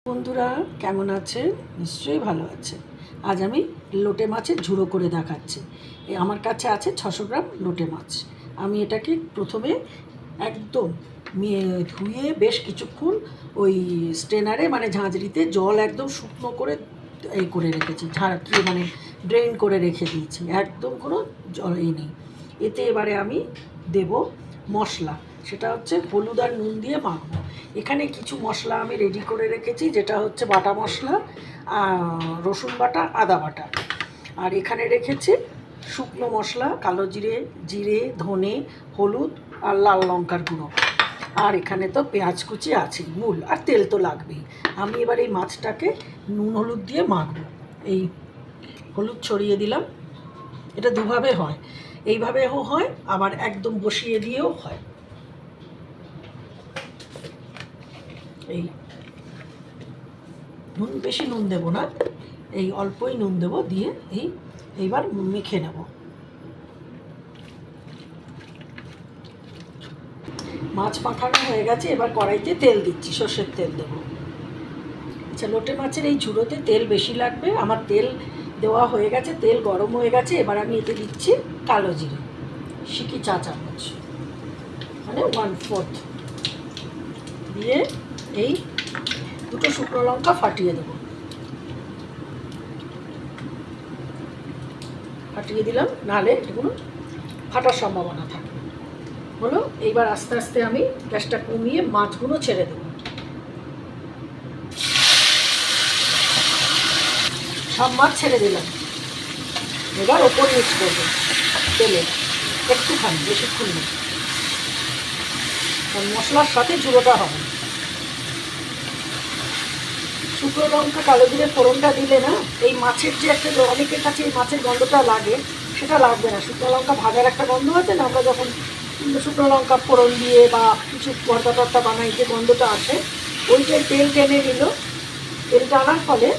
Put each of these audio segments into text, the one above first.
বন্ধুরা কেমন আছে? নিশ্চয়ই ভালো আছে। আজ আমি লোটে মাছের ঝুড়ো করে দেখাচ্ছি। আমার কাছে আছে 600 গ্রাম লোটে মাছ। আমি এটাকে প্রথমে একদম ধুয়ে বেশ কিছুক্ষণ ওই স্ট্রেনারে মানে ঝাঁঝরিতে জল একদম শুকনো করে এই করে রেখেছি, ঝাঁকিয়ে মানে ড্রেন করে রেখে দিয়েছি, একদম কোনো জল নেই। এতে এবারে আমি দেব মশলা, সেটা হচ্ছে হলুদ আর নুন দিয়ে মাখবো। এখানে কিছু মশলা আমি রেডি করে রেখেছি, যেটা হচ্ছে বাটা মশলা, রসুন বাটা, আদা বাটা। আর এখানে রেখেছি শুকনো মশলা, কালো জিরে, জিরে, ধনে, হলুদ আর লাল লঙ্কার গুঁড়ো। আর এখানে তো পেঁয়াজ কুচি আছে মূল, আর তেল তো লাগবেই। আমি এবার এই মাছটাকে নুন হলুদ দিয়ে মাখবো। এই হলুদ ছড়িয়ে দিলাম। এটা দুভাবে হয়, এইভাবেও হয় আবার একদম বসিয়ে দিয়েও হয়। এই নুন বেশি নুন দেব না, এই অল্পই নুন দেব, দিয়ে এইবার মেখে নেব। মাছ মাখানো হয়ে গেছে, এবার কড়াইতে তেল দিচ্ছি, সর্ষের তেল দেবো। আচ্ছা, লোটে মাছের এই ঝুড়োতে তেল বেশি লাগবে। আমার তেল দেওয়া হয়ে গেছে, তেল গরম হয়ে গেছে। এবার আমি এতে দিচ্ছি কালো জিরে, সিকি চা চামচ, মানে 1/4 দিয়ে এই দুটো শুকনো লঙ্কা ফাটিয়ে দেবো। ফাটিয়ে দিলাম, নাহলে এগুলো ফাটার সম্ভাবনা থাকে। হলো, এইবার আস্তে আস্তে আমি গ্যাসটা কমিয়ে মাছগুলো ছেড়ে দেবো। সব মাছ ছেড়ে দিলাম। এবার ওপর মিক্স করবো তেলে, একটুখানি, বেশিক্ষণ নেই, কারণ মশলার সাথে ঝুড়োটা হবে। শুকনো লঙ্কা, কালো জিরে ফোড়নটা দিলে না, এই মাছের যে একটা, অনেকের কাছে এই মাছের গন্ধটা লাগে, সেটা লাগবে না। শুকনো লঙ্কা ভাজার একটা গন্ধ আছে না, আমরা যখন শুকনো লঙ্কা ফোড়ন দিয়ে বা কিছু ভর্তা টর্তা বানাই, যে গন্ধটা আসে, ওইটা তেল টেনে নিল। তেল টানার ফলে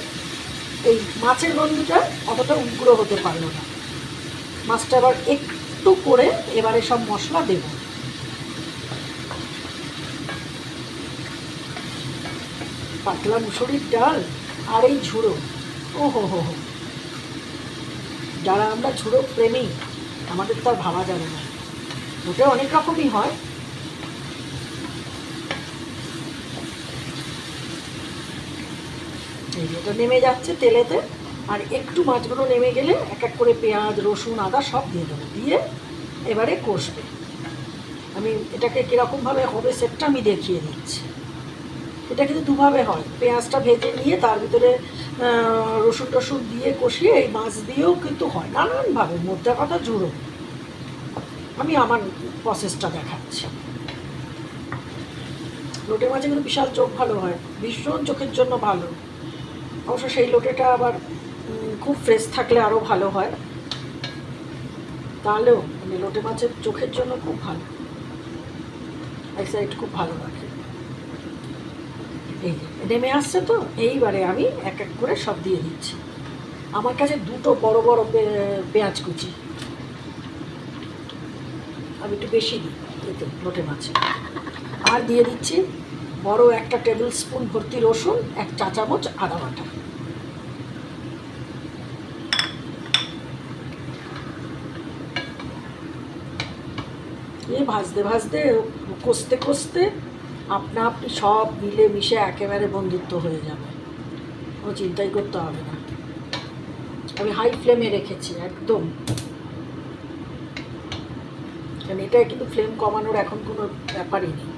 এই মাছের গন্ধটা অতটা উগ্র হতে পারলো না। মাছটা আবার একটু করে এবারে সব মশলা দেব। পাতলা মুসুরির ডাল আর এই ঝুড়ো, ও হো হো হো, যারা আমরা ঝুড়ো প্রেমী, আমাদের তো আর ভাবা যাবে না। ওটা অনেক রকমই হয়। এই ওটা নেমে যাচ্ছে তেলেতে, আর একটু মাছগুলো নেমে গেলে এক এক করে পেঁয়াজ, রসুন, আদা সব দিয়ে দেবো, দিয়ে এবারে কষবে। আমি এটাকে কীরকমভাবে হবে সেটা আমি দেখিয়ে দিচ্ছি। এটা কিন্তু দুভাবে হয়। পেঁয়াজটা ভেজে নিয়ে তার ভিতরে রসুন টসুন দিয়ে কষিয়ে এই মাছ দিয়েও কিন্তু হয়, নানানভাবে। মোদ্দা কথা ঝুড়ো, আমি আমার প্রসেসটা দেখাচ্ছি। লোটে মাছে কিন্তু বিশাল চোখ ভালো হয়, ভীষণ চোখের জন্য ভালো। অবশ্য সেই লোটেটা আবার খুব ফ্রেশ থাকলে আরও ভালো হয়। তাহলেও মানে লোটে মাছের চোখের জন্য খুব ভালো, আইসাইট খুব ভালো রাখে। এই নেমে আসছে তো, এইবারে আমি এক এক করে সব দিয়ে দিচ্ছি। আমার কাছে দুটো বড় বড় পেঁয়াজ কুচি, আমি একটু বেশি দিই এতে লোটে মাছে। আর দিয়ে দিচ্ছি বড় একটা টেবিল স্পুন ভর্তি রসুন, 1 চা চামচ আদা বাটা। ভাজতে ভাজতে, কষতে কষতে আপনা আপনি সব মিলে মিশে একেবারে বন্ধুত্ব হয়ে যাবে, কোনো চিন্তাই করতে হবে না। আমি হাই ফ্লেমে রেখেছি একদম, কারণ এটা কিন্তু ফ্লেম কমানোর এখন কোনো ব্যাপারই নেই।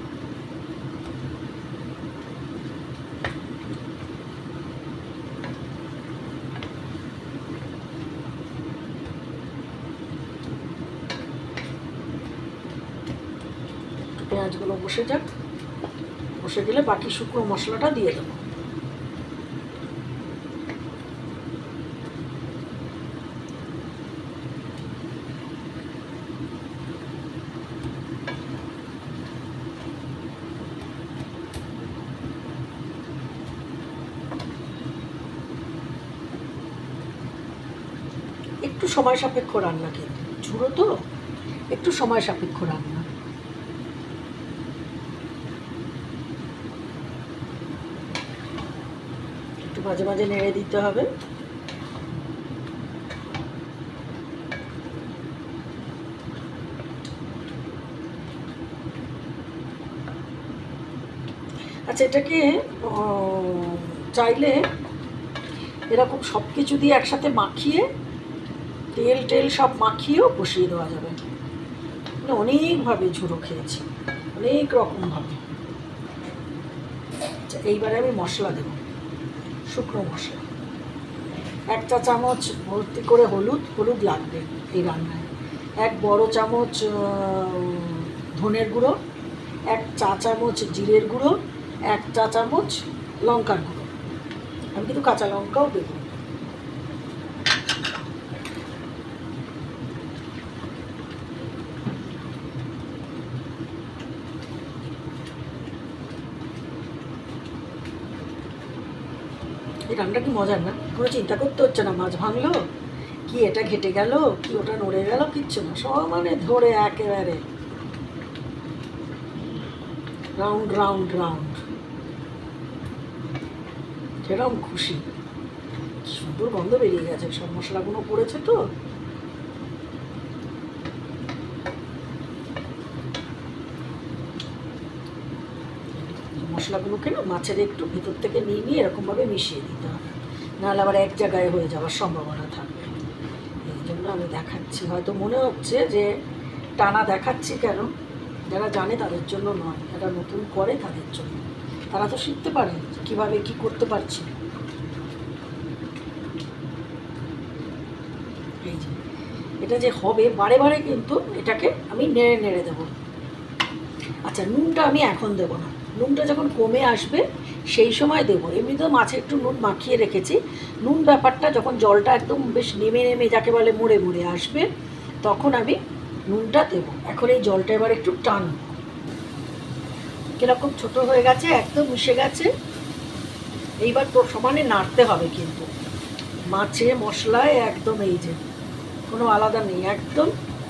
পেঁয়াজগুলো বসে যাক, বসে গেলে বাকি শুকনো মশলাটা দিয়ে দেবো। একটু সময় সাপেক্ষ রান্না, কিন্তু ঝুড়ো তো একটু সময় সাপেক্ষ রান্না। মাঝে মাঝে নেড়ে দিতে হবে। আচ্ছা, এটাকে চাইলে এরকম সব কিছু দিয়ে একসাথে মাখিয়ে তেল টেল সব মাখিয়েও বসিয়ে দেওয়া যাবে। মানে অনেকভাবে ঝুড়ো খেয়েছি, অনেক রকমভাবে। আচ্ছা, এইবারে আমি মশলা দেব, শুকনো মশলা 1 চা চামচ ভর্তি করে হলুদ লাগবে এই রান্নায়। 1 বড় চামচ ধনের গুঁড়ো, 1 চা চামচ জিরের গুঁড়ো, 1 চা চামচ লঙ্কার গুঁড়ো। আমি কিন্তু কাঁচা লঙ্কাও দেবো। এই রান্নাটা কি মজার না? কোনো চিন্তা করতে হচ্ছে না মাছ ভাঙলো কি, এটা ঘেটে গেল কি, ওটা নড়ে গেল, কিচ্ছু না, সব মানে ধরে একেবারে রাউন্ড রাউন্ড রাউন্ড। সেরকম খুশি, সুন্দর গন্ধ বেরিয়ে গেছে, সব মশলাগুলো পড়েছে তো। মশলাগুলোকে না মাছের একটু ভিতর থেকে নিয়ে এরকমভাবে মিশিয়ে দিতে হবে, নাহলে আবার এক জায়গায় হয়ে যাওয়ার সম্ভাবনা থাকবে। এই জন্য আমি দেখাচ্ছি। হয়তো মনে হচ্ছে যে টানা দেখাচ্ছি কেন, যারা জানে তাদের জন্য নয়, যারা নতুন করে তাদের জন্য। তারা তো শিখতে পারে কীভাবে কী করতে পারছি। এই যে এটা যে হবে বারে বারে, কিন্তু এটাকে আমি নেড়ে নেড়ে দেবো। আচ্ছা, নুনটা আমি এখন দেবো না, নুনটা যখন কমে আসবে সেই সময় দেবো। এমনি তো মাছে একটু নুন মাখিয়ে রেখেছি। নুন ব্যাপারটা যখন জলটা একদম বেশ নেমে নেমে যাকে বলে মুড়ে মুড়ে আসবে, তখন আমি নুনটা দেবো। এখন এই জলটা এবার একটু টান, কীরকম ছোটো হয়ে গেছে, একদম মিশে গেছে। এইবার সমানে নাড়তে হবে, কিন্তু মাছে মশলায় একদম এই যে কোনো আলাদা নেই, একদম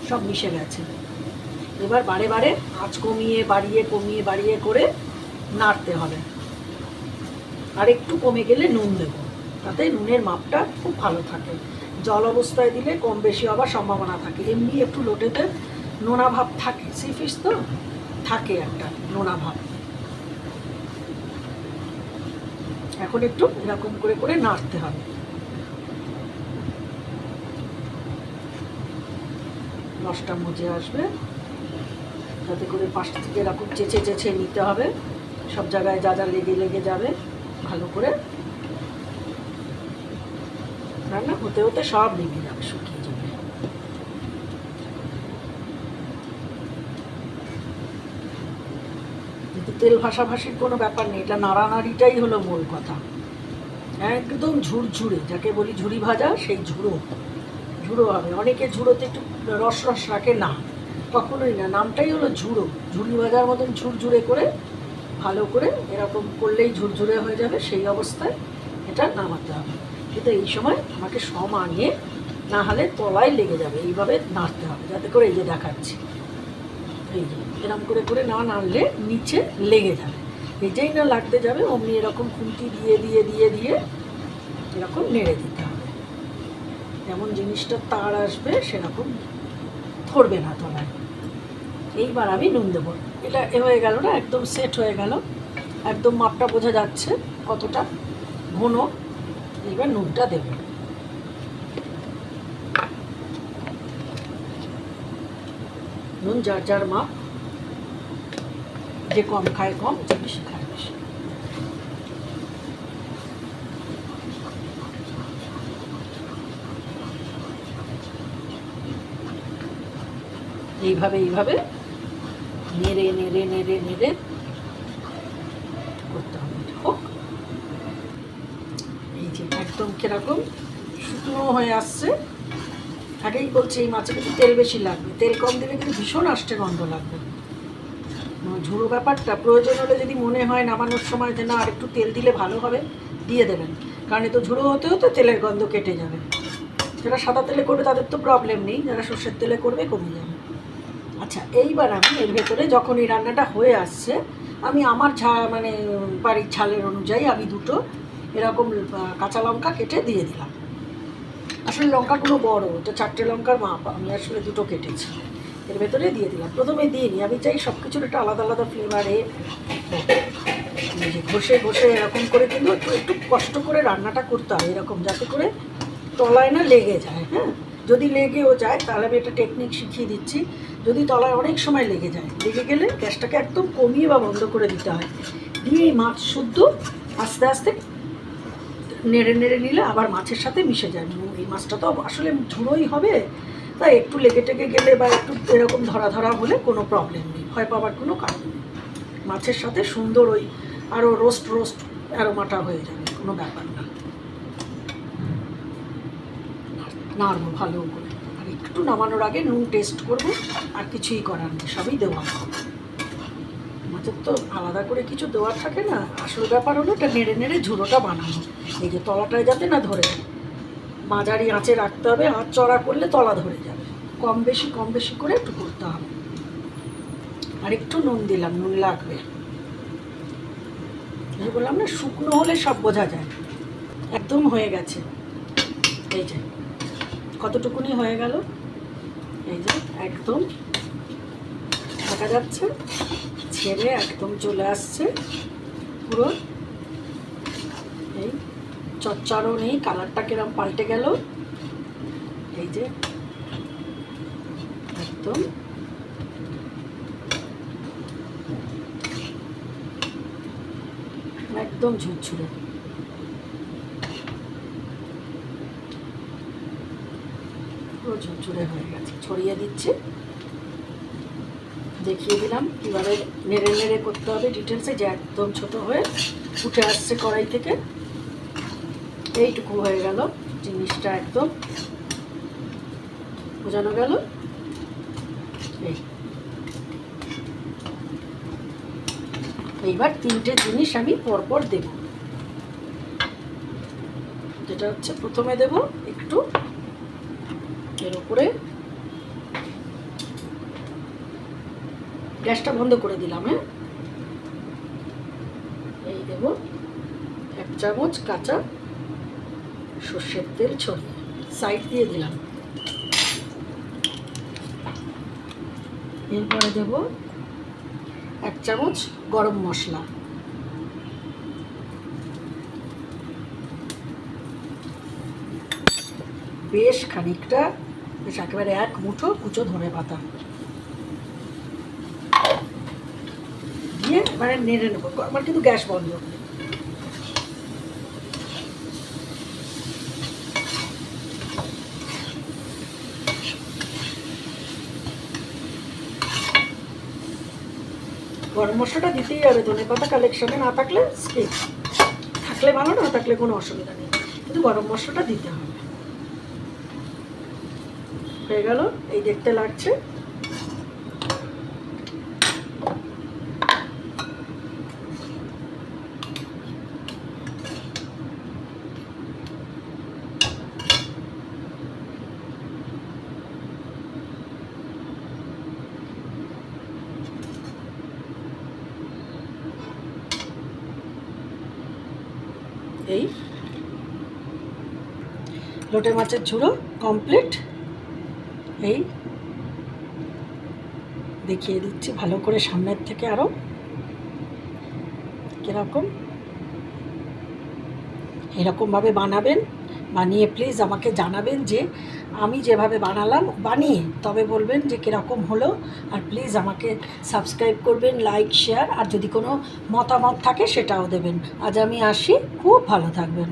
সব মিশে গেছে। এবার বারে বারে আঁচ কমিয়ে বাড়িয়ে করে নাড়তে হবে। আর একটু কমে গেলে নুন দেবো, তাতে নুনের মাপটা খুব ভালো থাকে। জল অবস্থায় দিলে কম বেশি হওয়ার সম্ভাবনা থাকে। এমনি একটু লোটেতে নোনা ভাব থাকে, সি ফিশ তো থাকে একটা নোনা ভাব। এখন একটু এরকম করে নাড়তে হবে। রসটা মজে আসবে, যাতে করে পাশটা থেকে এরকম চেঁচে নিতে হবে, সব জায়গায় যা যা লেগে যাবে ভালো করে। রান্না হতে হতে সব লেগে যাবে, শুকিয়ে যাবে। কিন্তু তেল ভাসাভাসির কোনো ব্যাপার নেই, এটা নাড়ানাড়িটাই হলো মূল কথা। একদম ঝুরঝুরে, যাকে বলি ঝুরি ভাজা, সেই ঝুড়ো হবে। অনেকে ঝুড়োতে একটু রস রাখে না, কখনোই না, নামটাই হলো ঝুড়ো। ঝুড়ি ভাজার মতন ঝুরঝুরে করে ভালো করে এরকম করলেই ঝুরঝুরে হয়ে যাবে। সেই অবস্থায় এটা নামাতে হবে। কিন্তু এই সময় আমাকে সমানে, না হলে তলায় লেগে যাবে, এইভাবে নাড়তে হবে, যাতে করে এই যে দেখাচ্ছি, এই যে এরকম করে না নাড়লে নিচে লেগে যাবে। যেই না লাগতে যাবে অমনি এরকম খুন্তি দিয়ে এরকম নেড়ে দিতে হবে। যেমন জিনিসটা তার আসবে সেরকম ধরবে না তলায়। এইবার আমি নুন দেবো। এটা হয়ে গেল না, একদম সেট হয়ে গেল, একদম মাপটা বোঝা যাচ্ছে কতটা ঘন। এইবার নুনটা দেব। নুন যার যার মাপ, যে কম খায় কম, যে বেশি খায় বেশি। এইভাবে নেড়ে করতে হবে। হোক, এই যে একদম কিরকম শুকনো হয়ে আসছে। আগেই বলছি এই মাছে কিন্তু তেল বেশি লাগবে, তেল কম দিলে কিন্তু ভীষণ আষ্টে গন্ধ লাগবে। ঝুড়ো ব্যাপারটা প্রয়োজন হলে যদি মনে হয় নামানোর সময় যে না আর একটু তেল দিলে ভালো হবে, দিয়ে দেবেন, কারণ তো ঝুড়ো হতে হতে তেলের গন্ধ কেটে যাবে। যারা সাদা তেলে করবে তাদের তো প্রবলেম নেই, যারা সর্ষের তেলে করবে কমে যাবে। আচ্ছা, এইবার আমি এর ভেতরে যখন এই রান্নাটা হয়ে আসছে, আমি আমার বাড়ির ঝালের অনুযায়ী আমি 2 এরকম কাঁচা লঙ্কা কেটে দিয়ে দিলাম। আসলে লঙ্কাগুলো বড়, এটা 4টে লঙ্কার মাপ, আমি আসলে 2টো কেটেছি। এর ভেতরে দিয়ে দিলাম, প্রথমে দিয়ে নিই, আমি চাই সব কিছুর একটা আলাদা আলাদা ফ্লেভারে ঘষে ঘষে এরকম করে, কিন্তু একটু কষ্ট করে রান্নাটা করতে হবে এরকম, যাতে করে তলায় না লেগে যায়। হ্যাঁ, যদি লেগেও যায় তাহলে আমি একটা টেকনিক শিখিয়ে দিচ্ছি। যদি তলায় অনেক সময় লেগে যায়, লেগে গেলে গ্যাসটাকে একদম কমিয়ে বা বন্ধ করে দিতে হয়, দিয়ে এই মাছ শুদ্ধ আস্তে আস্তে নেড়ে নেড়ে নিলে আবার মাছের সাথে মিশে যায়। এই মাছটা তো আসলে ঝুড়োই হবে, তাই একটু লেগে টেগে গেলে বা একটু এরকম ধরা ধরা হলে কোনো প্রবলেম নেই, ভয় পাওয়ার কোনো কারণ নেই। মাছের সাথে সুন্দর ওই আরও রোস্ট অ্যারোমাটা হয়ে যাবে, কোনো ব্যাপার না। নাড়বো ভালো করে, আর একটু নামানোর আগে নুন টেস্ট করবো, আর কিছুই করার নেই, সবই দেওয়া। মাছের তো আলাদা করে কিছু দেওয়ার থাকে না, আসল ব্যাপার হলো এটা নেড়ে নেড়ে ঝুড়োটা বানানো। এই যে তলাটায় যাতে না ধরে যায়, মাঝারি আঁচে রাখতে হবে, আঁচ চড়া করলে তলা ধরে যাবে। কম বেশি করে একটু করতে হবে। আর একটু নুন দিলাম, নুন লাগবে। বললাম না, শুকনো হলে সব বোঝা যায়। একদম হয়ে গেছে, এই যে কতটুকুনি হয়ে গেল, এই যে একদম দেখা যাচ্ছে, ছেড়ে একদম চলে আসছে পুরো। এই চচ্চড়ও নেই, কালারটা কিরম পাল্টে গেল, এই যে একদম একদম ঝুরঝুরে। পুরো ঝুরঝুরে হয়ে গেছে। ছড়িয়ে দিচ্ছি, দেখিয়ে দিলাম কীভাবে নেড়ে নেড়ে করতে হবে ডিটেলসে, যে একদম ছোট হয়ে উঠে আসছে কড়াই থেকে। এইটুকু হয়ে গেল, জিনিসটা একদম বোঝানো গেল। এইবার 3টে জিনিস আমি পরপর দেব, যেটা হচ্ছে প্রথমে দেব একটু এর উপরে, গ্যাসটা বন্ধ করে দিলাম। হ্যাঁ, এই দেব 1 চামচ কাঁচা সর্ষের তেল ছড়িয়ে সাইড দিয়ে দিলাম। এরপরে দেব 1 চামচ গরম মশলা, বেশ খানিকটা, বেশ একেবারে 1 মুঠো কুচো ধনেপাতা দিয়ে এবারে নেড়ে নেবো। আমার কিন্তু গ্যাস বন্ধ। গরম মশলাটা দিতেই হবে, ধনেপাতা কালেকশনে না থাকলে স্কিপ, থাকলে ভালো, না থাকলে কোনো অসুবিধা নেই, কিন্তু গরম মশলাটা দিতে হবে। হয়ে গেল, এই দেখতে লাগছে। এই লোটে মাছের ঝুড়ো কমপ্লিট। এই দেখিয়ে দিচ্ছি ভালো করে সামনের থেকে আরও কীরকম, এরকমভাবে বানাবেন। বানিয়ে প্লিজ আমাকে জানাবেন যে আমি যেভাবে বানালাম, বানিয়ে তবে বলবেন যে কীরকম হলো। আর প্লিজ আমাকে সাবস্ক্রাইব করবেন, লাইক শেয়ার, আর যদি কোনো মতামত থাকে সেটাও দেবেন। আজ আমি আসি, খুব ভালো থাকবেন।